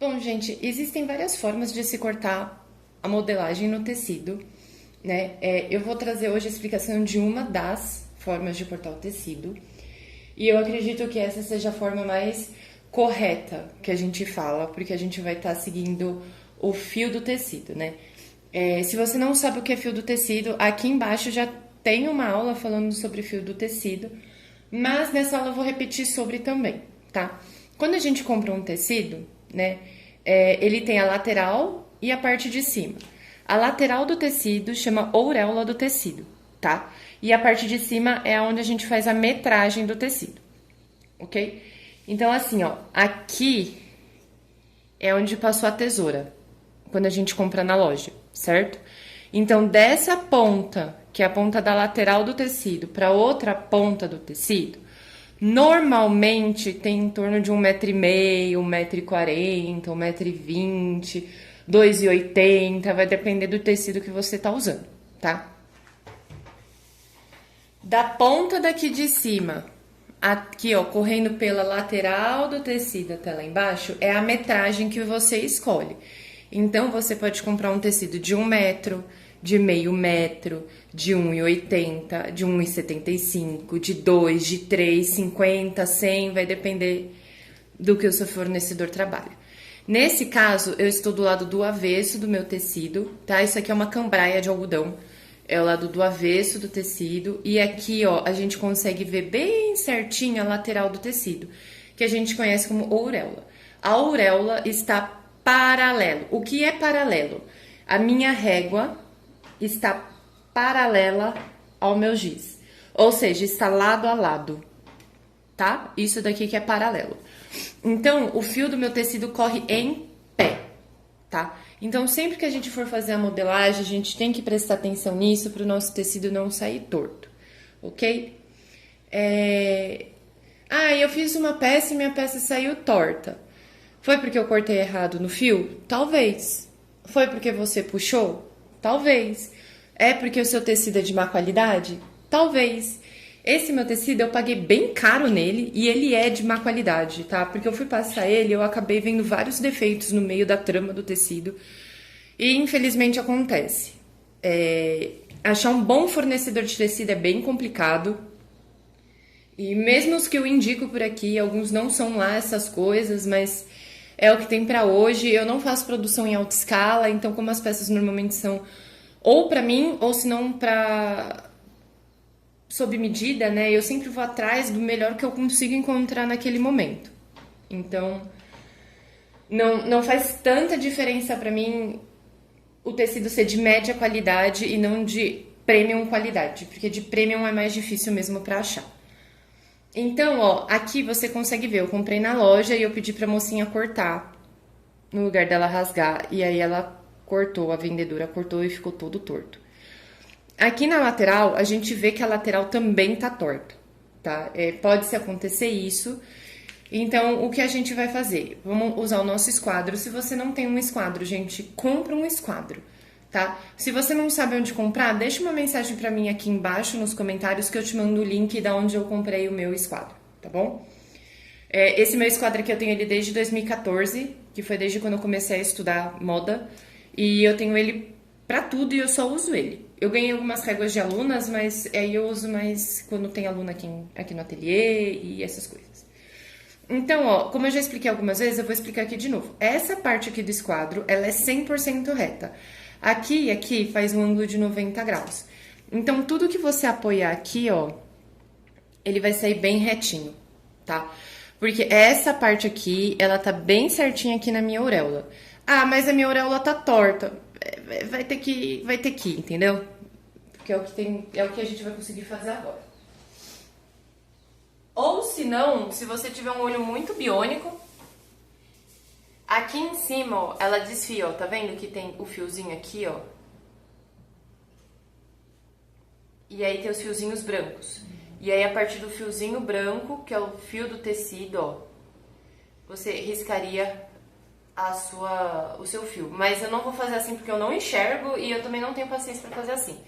Bom, gente, existem várias formas de se cortar a modelagem no tecido, né? Eu vou trazer hoje a explicação de uma das formas de cortar o tecido. E eu acredito que essa seja a forma mais correta que a gente fala, porque a gente vai estar seguindo o fio do tecido, né? Se você não sabe o que é fio do tecido, aqui embaixo já tem uma aula falando sobre fio do tecido, mas nessa aula eu vou repetir sobre também, tá? Quando a gente compra um tecido, né, ele tem a lateral e a parte de cima. A lateral do tecido chama auréola do tecido, tá? E a parte de cima é onde a gente faz a metragem do tecido, ok? Então, assim, ó, aqui é onde passou a tesoura, quando a gente compra na loja, certo? Então, dessa ponta, que é a ponta da lateral do tecido, para outra ponta do tecido, normalmente tem em torno de 1,5 m, 1,40 m, 1,20 m, 2,80 m, vai depender do tecido que você tá usando, tá? Da ponta daqui de cima, aqui ó, correndo pela lateral do tecido até lá embaixo, é a metragem que você escolhe. Então você pode comprar um tecido de 1 m, de meio metro, de 1,80 m, de 1,75 m, de 2, de 3, 50, 100, vai depender do que o seu fornecedor trabalha. Nesse caso, eu estou do lado do avesso do meu tecido, tá? Isso aqui é uma cambraia de algodão. É o lado do avesso do tecido. E aqui, ó, a gente consegue ver bem certinho a lateral do tecido, que a gente conhece como auréola. A auréola está paralelo. O que é paralelo? A minha régua está paralela ao meu giz. Ou seja, está lado a lado, tá? Isso daqui que é paralelo. Então, o fio do meu tecido corre em pé, tá? Então, sempre que a gente for fazer a modelagem, a gente tem que prestar atenção nisso para o nosso tecido não sair torto, ok? Eu fiz uma peça e minha peça saiu torta. Foi porque eu cortei errado no fio? Talvez. Foi porque você puxou? Talvez. É porque o seu tecido é de má qualidade? Talvez. Esse meu tecido eu paguei bem caro nele e ele é de má qualidade, tá? Porque eu fui passar ele e eu acabei vendo vários defeitos no meio da trama do tecido e infelizmente acontece. Achar um bom fornecedor de tecido é bem complicado. E mesmo os que eu indico por aqui, alguns não são lá essas coisas, mas é o que tem pra hoje. Eu não faço produção em alta escala, então como as peças normalmente são ou pra mim ou se não pra sob medida, né? Eu sempre vou atrás do melhor que eu consigo encontrar naquele momento. Então, não faz tanta diferença pra mim o tecido ser de média qualidade e não de premium qualidade, porque de premium é mais difícil mesmo pra achar. Então, ó, aqui você consegue ver, eu comprei na loja e eu pedi pra mocinha cortar no lugar dela rasgar, e aí ela cortou, a vendedora cortou e ficou todo torto. Aqui na lateral, a gente vê que a lateral também tá torta, tá? Pode-se acontecer isso. Então, o que a gente vai fazer? Vamos usar o nosso esquadro. Se você não tem um esquadro, gente, compra um esquadro, tá? Se você não sabe onde comprar, deixa uma mensagem pra mim aqui embaixo nos comentários que eu te mando o link da onde eu comprei o meu esquadro, tá bom? Esse meu esquadro aqui eu tenho ele desde 2014, que foi desde quando eu comecei a estudar moda. E eu tenho ele pra tudo e eu só uso ele. Eu ganhei algumas réguas de alunas, mas aí eu uso mais quando tem aluna aqui no ateliê e essas coisas. Então, ó, como eu já expliquei algumas vezes, eu vou explicar aqui de novo. Essa parte aqui do esquadro, ela é 100% reta. Aqui e aqui faz um ângulo de 90 graus. Então, tudo que você apoiar aqui, ó, ele vai sair bem retinho, tá? Porque essa parte aqui, ela tá bem certinha aqui na minha auréola. Ah, mas a minha auréola tá torta. Vai ter que, entendeu? Porque é o que a gente vai conseguir fazer agora. Ou se não, se você tiver um olho muito biônico, aqui em cima, ó, ela desfia, ó, tá vendo que tem o fiozinho aqui, ó? E aí tem os fiozinhos brancos. E aí a partir do fiozinho branco, que é o fio do tecido, ó, você riscaria o seu fio. Mas eu não vou fazer assim porque eu não enxergo e eu também não tenho paciência pra fazer assim.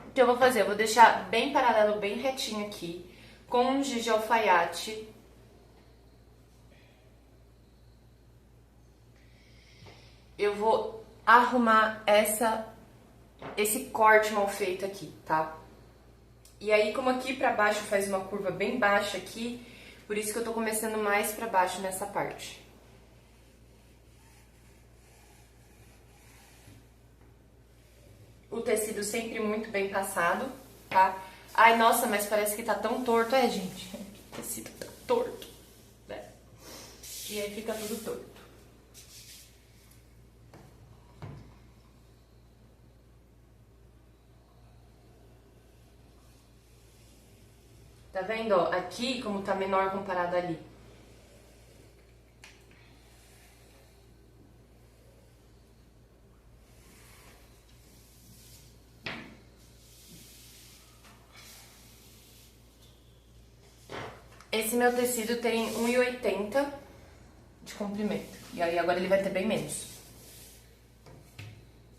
O que eu vou fazer? Eu vou deixar bem paralelo, bem retinho aqui, com um giz de alfaiate. eu vou arrumar esse corte mal feito aqui, tá? E aí, como aqui pra baixo faz uma curva bem baixa aqui, por isso que eu tô começando mais pra baixo nessa parte. O tecido sempre muito bem passado, tá? Ai, nossa, mas parece que tá tão torto. É, gente, o tecido tá torto, né? E aí fica tudo torto. Tá vendo, ó? Aqui, como tá menor comparado ali. Esse meu tecido tem 1,80 de comprimento. E aí agora ele vai ter bem menos.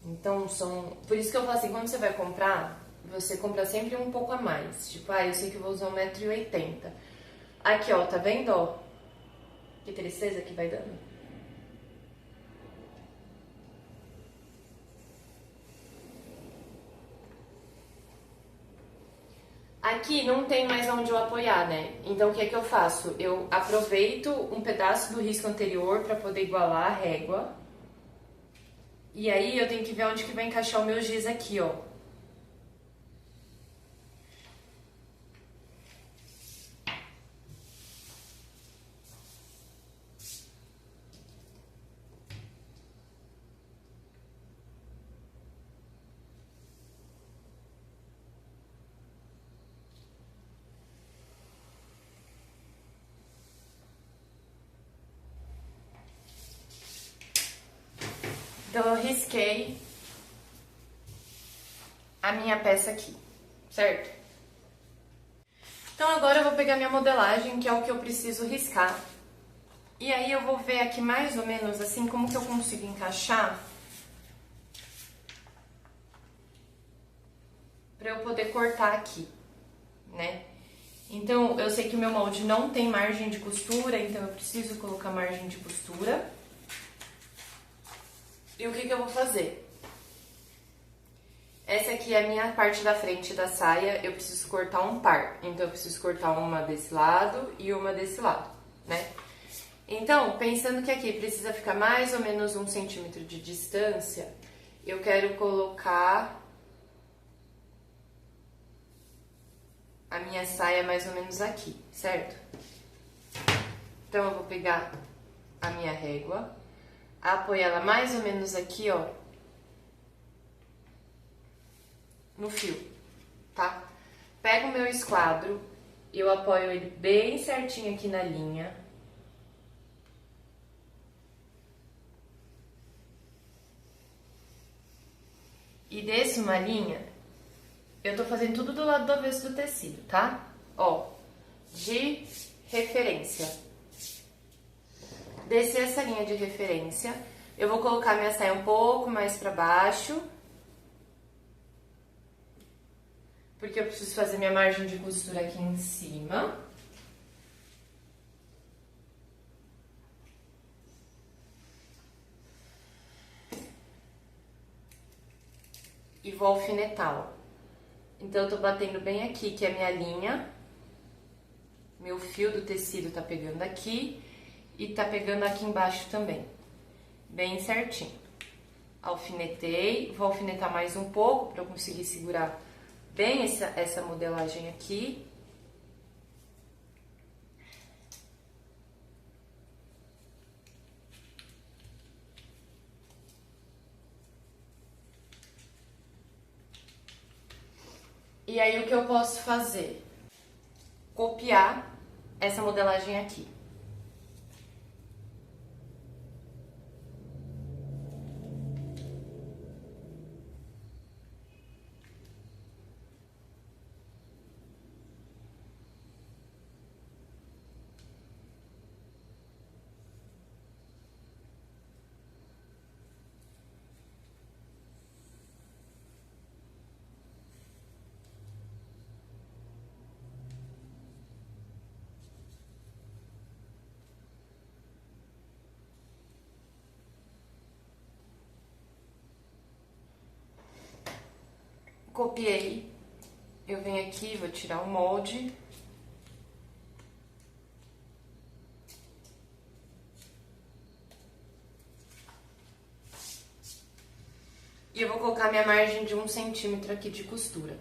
Então são... Por isso que eu falo assim, quando você vai comprar, você compra sempre um pouco a mais. Tipo, eu sei que eu vou usar 1,80 m. Aqui, ó, tá vendo, ó? Que tristeza que vai dando. Aqui não tem mais onde eu apoiar, né? Então o que é que eu faço? Eu aproveito um pedaço do risco anterior para poder igualar a régua. E aí eu tenho que ver onde que vai encaixar o meu giz aqui, ó. Então eu risquei a minha peça aqui, certo? Então agora eu vou pegar minha modelagem, que é o que eu preciso riscar. E aí eu vou ver aqui mais ou menos assim como que eu consigo encaixar para eu poder cortar aqui, né? Então eu sei que o meu molde não tem margem de costura, então eu preciso colocar margem de costura. E o que que eu vou fazer? Essa aqui é a minha parte da frente da saia, eu preciso cortar um par. Então, eu preciso cortar uma desse lado e uma desse lado, né? Então, pensando que aqui precisa ficar mais ou menos 1 centímetro de distância, eu quero colocar a minha saia mais ou menos aqui, certo? Então, eu vou pegar a minha régua, apoiar ela mais ou menos aqui, ó, no fio, tá? Pego o meu esquadro, eu apoio ele bem certinho aqui na linha. E desço uma linha, eu tô fazendo tudo do lado do avesso do tecido, tá? Ó, de referência. Desci essa linha de referência, eu vou colocar minha saia um pouco mais pra baixo, porque eu preciso fazer minha margem de costura aqui em cima. E vou alfinetar, ó. Então, eu tô batendo bem aqui, que é a minha linha. Meu fio do tecido tá pegando aqui e tá pegando aqui embaixo também. Bem certinho. Alfinetei, vou alfinetar mais um pouco pra eu conseguir segurar bem essa modelagem aqui. E aí, o que eu posso fazer? Copiar essa modelagem aqui. Copiei. Eu venho aqui, vou tirar o molde. E eu vou colocar minha margem de 1 centímetro aqui de costura.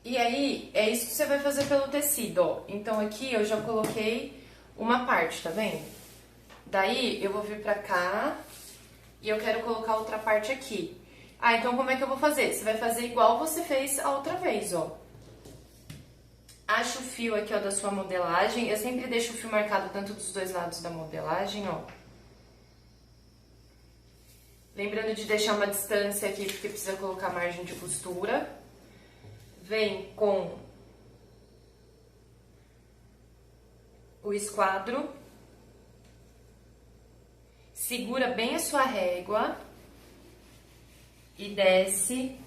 E aí, é isso que você vai fazer pelo tecido, ó. Então aqui eu já coloquei uma parte, tá vendo? Daí eu vou vir pra cá e eu quero colocar outra parte aqui. Ah, então como é que eu vou fazer? Você vai fazer igual você fez a outra vez, ó. Acha o fio aqui, ó, da sua modelagem. Eu sempre deixo o fio marcado tanto dos dois lados da modelagem, ó. Lembrando de deixar uma distância aqui, porque precisa colocar margem de costura. Vem com o esquadro, segura bem a sua régua e desce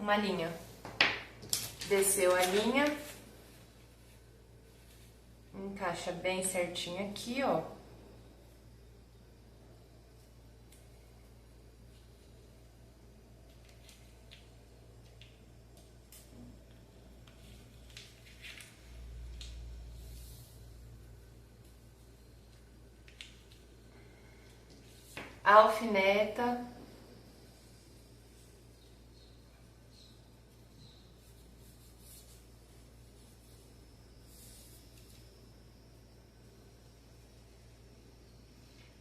uma linha. Desceu a linha, encaixa bem certinho aqui, ó. Alfineta.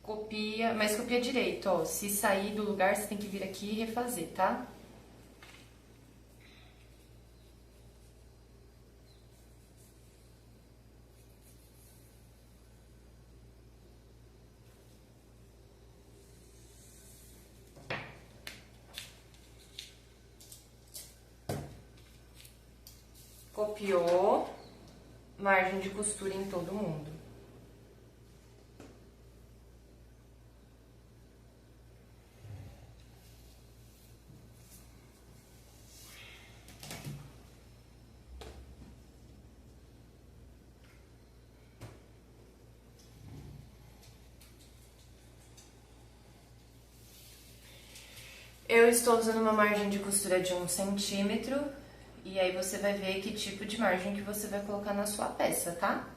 Copia, mas copia direito, ó. Se sair do lugar, você tem que vir aqui e refazer, tá? Copiou, margem de costura em todo mundo. Eu estou usando uma margem de costura de 1 centímetro. E aí você vai ver que tipo de margem que você vai colocar na sua peça, tá?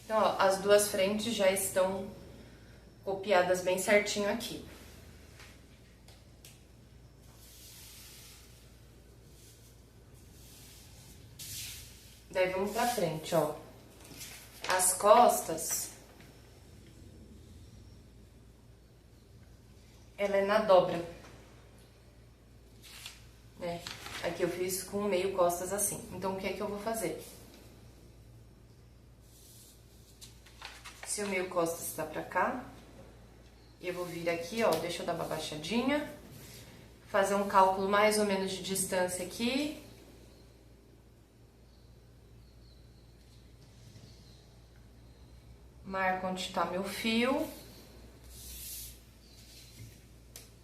Então, ó, as duas frentes já estão copiadas bem certinho aqui. Daí vamos pra frente, ó. As costas, ela é na dobra, né? Aqui eu fiz com meio costas assim. Então, o que é que eu vou fazer? Se o meio costas está pra cá, eu vou vir aqui, ó, deixa eu dar uma baixadinha, fazer um cálculo mais ou menos de distância aqui. Marco onde está meu fio.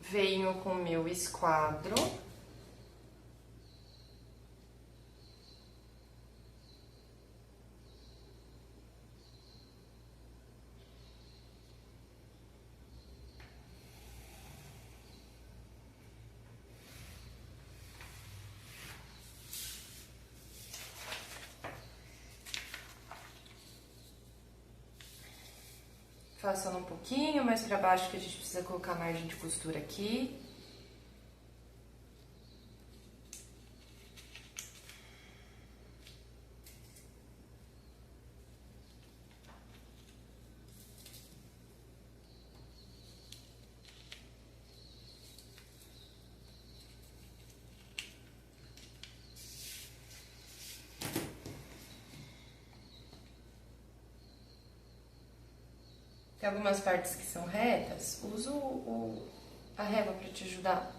Venho com o meu esquadro. faço ela um pouquinho mais pra baixo, que a gente precisa colocar a margem de costura aqui. Tem algumas partes que são retas, uso a régua para te ajudar.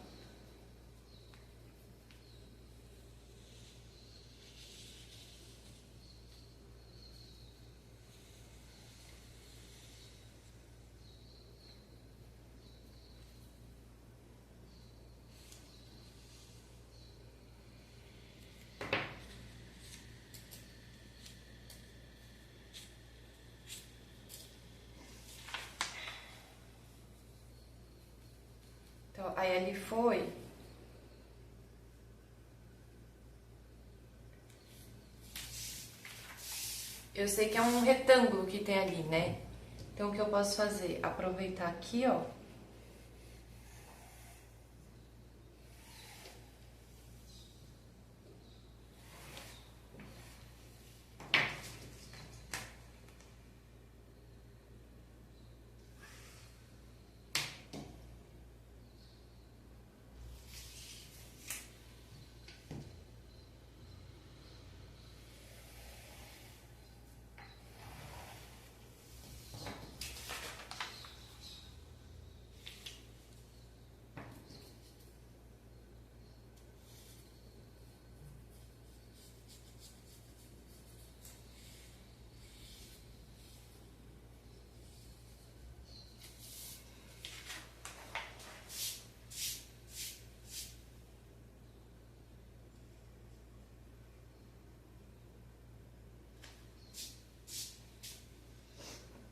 Então, aí ali foi. Eu sei que é um retângulo que tem ali, né? Então, o que eu posso fazer? Aproveitar aqui, ó.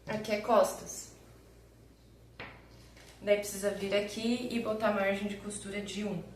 Aqui é costas. Daí precisa vir aqui e botar a margem de costura de 1.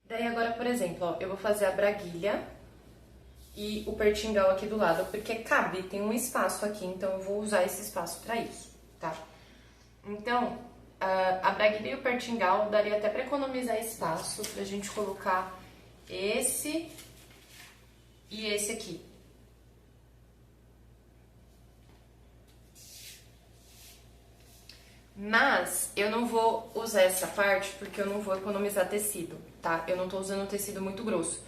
Daí agora, por exemplo, ó, eu vou fazer a braguilha e o pertingal aqui do lado, porque cabe, tem um espaço aqui, então eu vou usar esse espaço pra isso, tá? Então, a braguilha e o pertingal daria até pra economizar espaço, pra gente colocar esse e esse aqui. Mas eu não vou usar essa parte porque eu não vou economizar tecido, tá? Eu não tô usando um tecido muito grosso.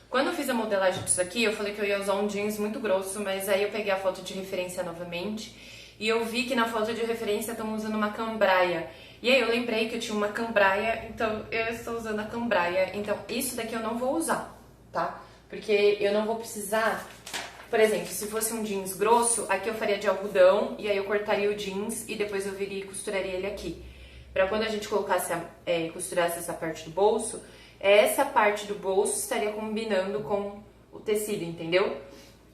Quando eu fiz a modelagem disso aqui, eu falei que eu ia usar um jeans muito grosso, mas aí eu peguei a foto de referência novamente e eu vi que na foto de referência estão usando uma cambraia. E aí eu lembrei que eu tinha uma cambraia, então eu estou usando a cambraia. Então isso daqui eu não vou usar, tá? Porque eu não vou precisar... Por exemplo, se fosse um jeans grosso, aqui eu faria de algodão e aí eu cortaria o jeans e depois eu viria e costuraria ele aqui. Pra quando a gente colocasse, costurasse essa parte do bolso, essa parte do bolso estaria combinando com o tecido, entendeu?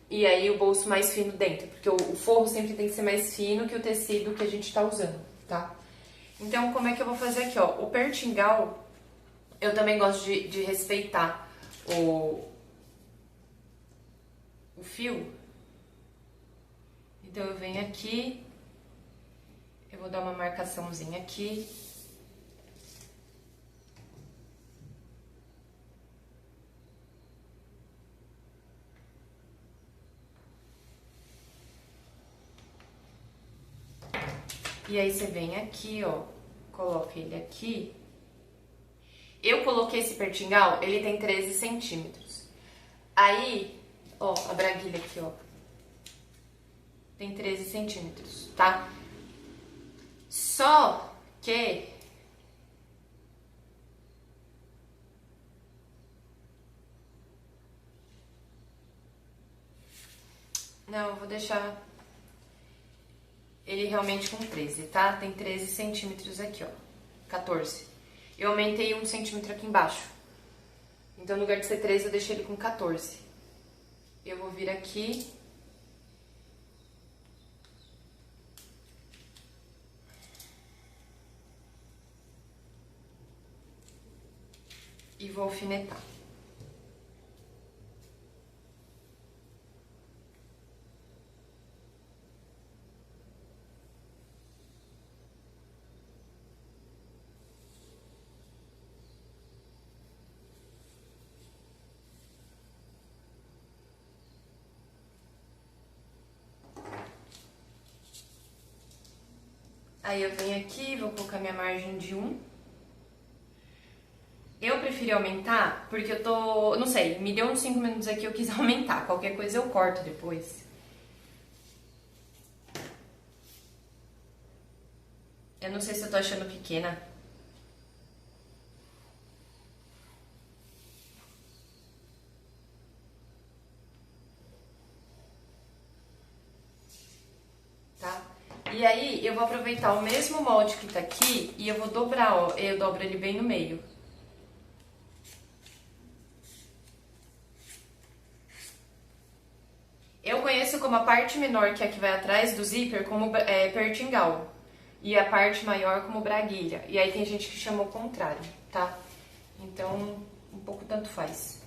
E aí o bolso mais fino dentro, porque o forro sempre tem que ser mais fino que o tecido que a gente tá usando, tá? Então, como é que eu vou fazer aqui, ó? O pertingal, eu também gosto de respeitar o fio. Então eu venho aqui, eu vou dar uma marcaçãozinha aqui. E aí você vem aqui, ó, coloca ele aqui Eu coloquei esse pertingal, ele tem 13 centímetros. Aí, ó, a braguilha aqui, ó. Tem 13 centímetros, tá? Só que... Não, eu vou deixar ele realmente com 13, tá? Tem 13 centímetros aqui, ó. 14. Eu aumentei 1 centímetro aqui embaixo. Então, no lugar de ser 13, eu deixei ele com 14. Eu vou vir aqui... e vou alfinetar. Aí eu venho aqui, vou colocar minha margem de 1. Eu preferi aumentar porque eu tô... não sei, me deu uns 5 minutos aqui, eu quis aumentar. Qualquer coisa eu corto depois. Eu não sei se eu tô achando pequena. Tá? E aí, eu vou aproveitar o mesmo molde que tá aqui e eu vou dobrar, ó. Eu dobro ele bem no meio. Eu conheço como a parte menor, que é a que vai atrás do zíper, como pertingal. E a parte maior como braguilha. E aí tem gente que chama o contrário, tá? Então, um pouco tanto faz.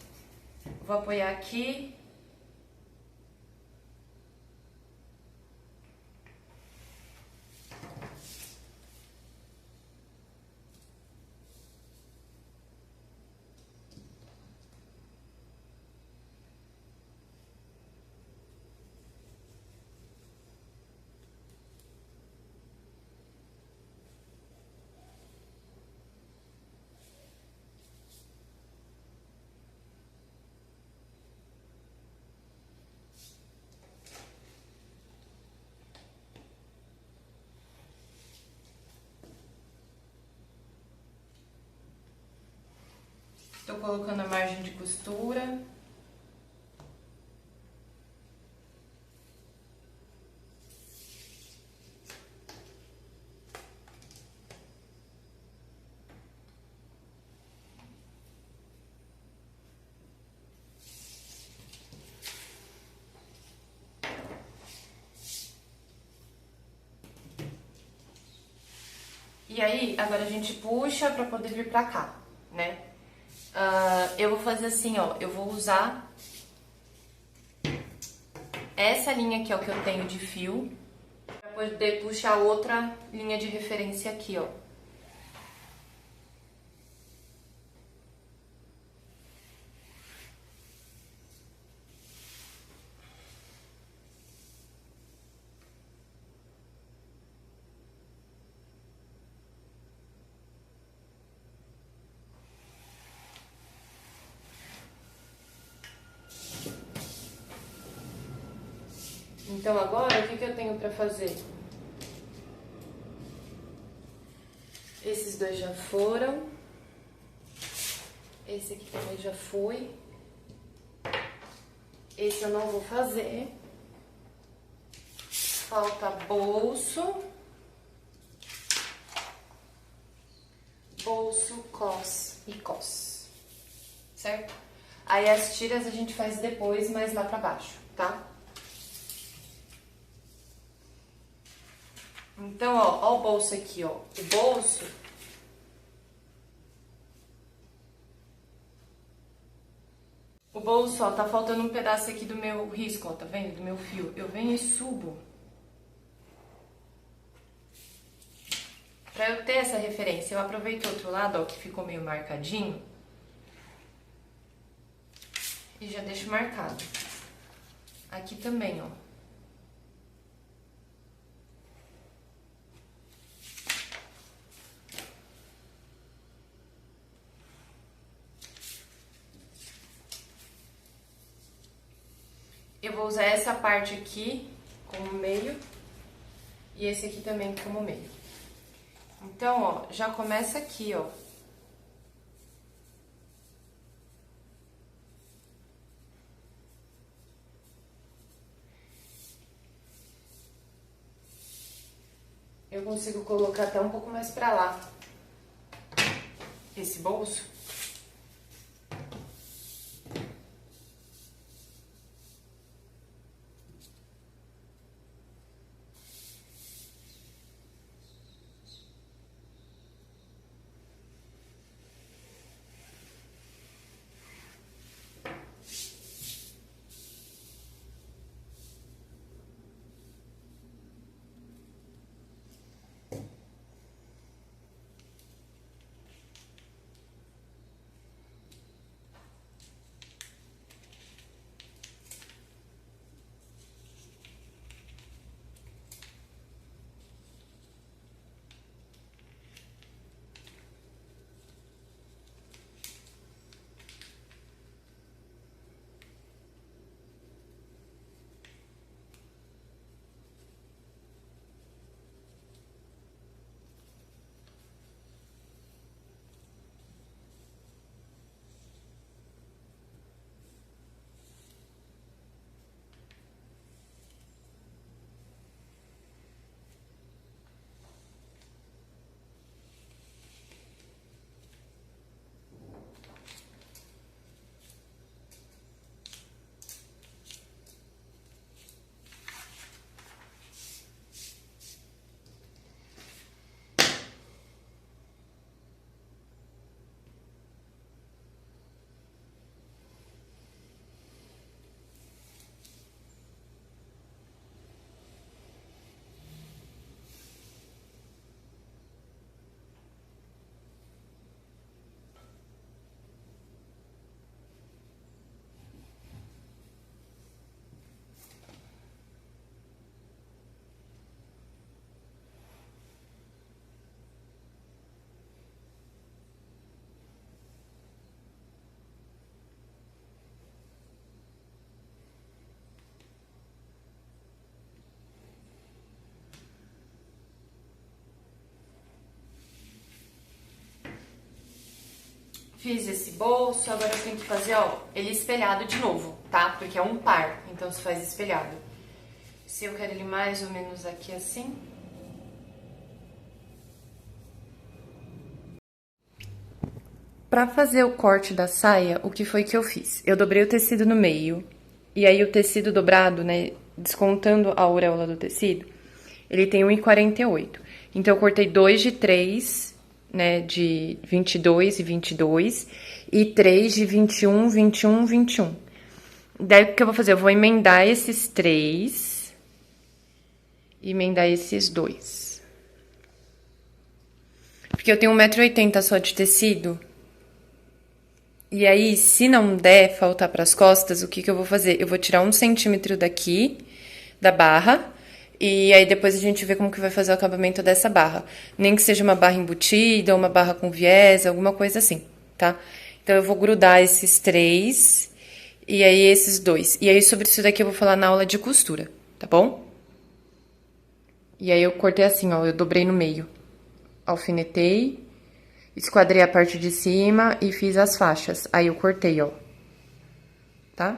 Vou apoiar aqui. Tô colocando a margem de costura. E aí, agora a gente puxa pra poder vir pra cá, né? Eu vou fazer assim, ó, eu vou usar essa linha aqui, ó, que eu tenho de fio, pra poder puxar outra linha de referência aqui, ó. Então agora, o que que eu tenho pra fazer? Esses dois já foram. Esse aqui também já foi. Esse eu não vou fazer. Falta bolso. Bolso, cos e cos. Certo? Aí as tiras a gente faz depois, mais lá pra baixo, tá? Então, ó o bolso aqui, ó. O bolso... O bolso, ó, tá faltando um pedaço aqui do meu risco, ó, tá vendo? Do meu fio. Eu venho e subo. Pra eu ter essa referência, eu aproveito o outro lado, ó, que ficou meio marcadinho. E já deixo marcado. Aqui também, ó. eu vou usar essa parte aqui como meio e esse aqui também como meio. Então, ó, já começa aqui, ó. Eu consigo colocar até um pouco mais pra lá esse bolso. Fiz esse bolso, agora eu tenho que fazer, ó, ele espelhado de novo, tá? Porque é um par, então se faz espelhado. Se eu quero ele mais ou menos aqui assim. Pra fazer o corte da saia, o que foi que eu fiz? Eu dobrei o tecido no meio, e aí o tecido dobrado, né, descontando a auréola do tecido, ele tem 1,48. Então eu cortei 2 de 3, né, de 22 e 22, e 3 de 21, 21, 21. Daí o que eu vou fazer? Eu vou emendar esses 3 e emendar esses 2. Porque eu tenho 1,80 m só de tecido. E aí, se não der faltar pras costas, o que que eu vou fazer? Eu vou tirar 1 centímetro daqui, da barra, e aí depois a gente vê como que vai fazer o acabamento dessa barra. Nem que seja uma barra embutida, ou uma barra com viés, alguma coisa assim, tá? Então, eu vou grudar esses 3, e aí esses 2. E aí, sobre isso daqui eu vou falar na aula de costura, tá bom? E aí, eu cortei assim, ó, eu dobrei no meio. Alfinetei, esquadrei a parte de cima e fiz as faixas. Aí, eu cortei, ó, tá?